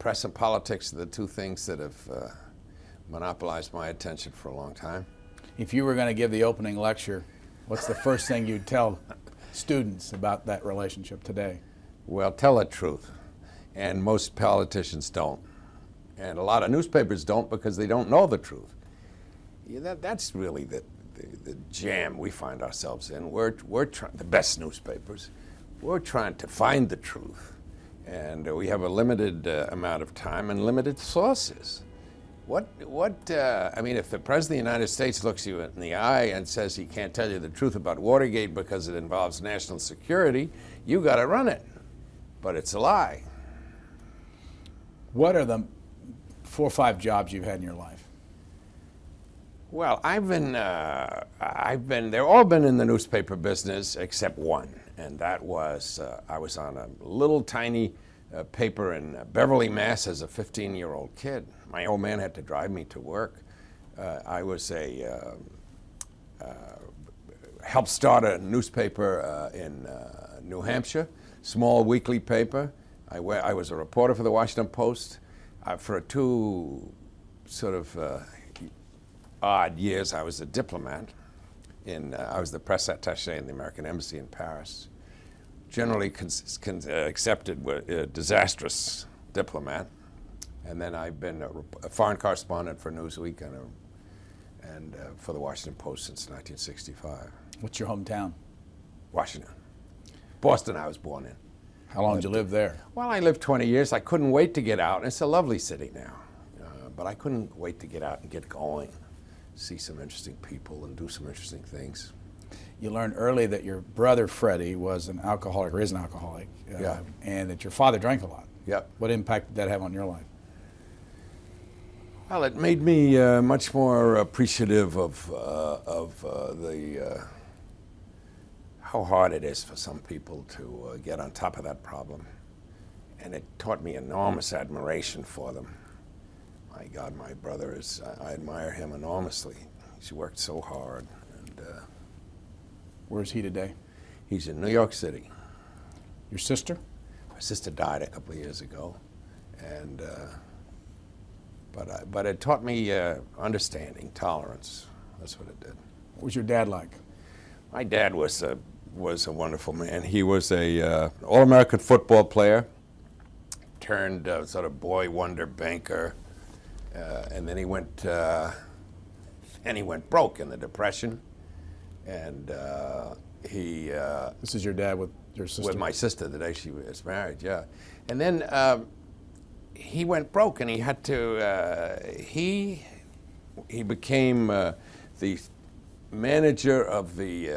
press and politics are the two things that have monopolized my attention for a long time. If you were going to give the opening lecture, what's the first thing you'd tell students about that relationship today? Well, tell the truth. And most politicians don't. And a lot of newspapers don't because they don't know the truth. Yeah, that's really the jam we find ourselves in. We're the best newspapers. We're trying to find the truth. And we have a limited amount of time and limited sources. I mean, if the President of the United States looks you in the eye and says he can't tell you the truth about Watergate because it involves national security, you got to run it. But it's a lie. What are the 4 or 5 jobs you've had in your life? Well, they've all been in the newspaper business except one, and that was, I was on a little tiny paper in Beverly, Mass. As a 15-year-old kid. My old man had to drive me to work. I was helped start a newspaper in New Hampshire, small weekly paper. I was a reporter for the Washington Post. For 2 sort of odd years, I was a diplomat. I was the press attaché in the American Embassy in Paris. Generally accepted a disastrous diplomat. And then I've been a foreign correspondent for Newsweek and for the Washington Post since 1965. What's your hometown? Washington. Boston I was born in. How long did you live there? Well, I lived 20 years. I couldn't wait to get out. It's a lovely city now. But I couldn't wait to get out and get going, see some interesting people and do some interesting things. You learned early that your brother Freddie was an alcoholic, or is an alcoholic, yeah. And that your father drank a lot. Yep. What impact did that have on your life? Well, it made me much more appreciative of how hard it is for some people to get on top of that problem. And it taught me enormous admiration for them. My God, my brother I admire him enormously. He's worked so hard. And where is he today? He's in New York City. Your sister? My sister died a couple of years ago. And but it taught me understanding, tolerance. That's what it did. What was your dad like? My dad was a wonderful man. He was a All-American football player, turned sort of boy wonder banker, and then he went broke in the Depression, and he. This is your dad with your sister? With my sister the day she was married, yeah, and then. He went broke, and he had to. He became the manager of the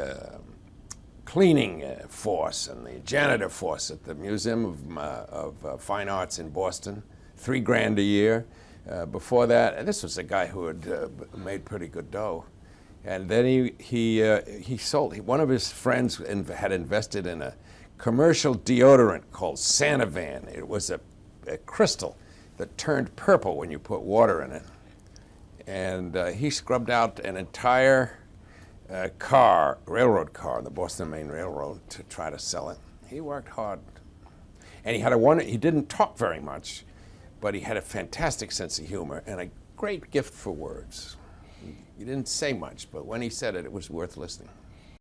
cleaning force and the janitor force at the Museum of Fine Arts in Boston. $3,000 a year. Before that, and this was a guy who had made pretty good dough, and then he sold. One of his friends had invested in a commercial deodorant called Sanavan. It was a crystal that turned purple when you put water in it. And he scrubbed out an entire railroad car, the Boston Main Railroad, to try to sell it. He worked hard. And he didn't talk very much, but he had a fantastic sense of humor and a great gift for words. He didn't say much, but when he said it, it was worth listening.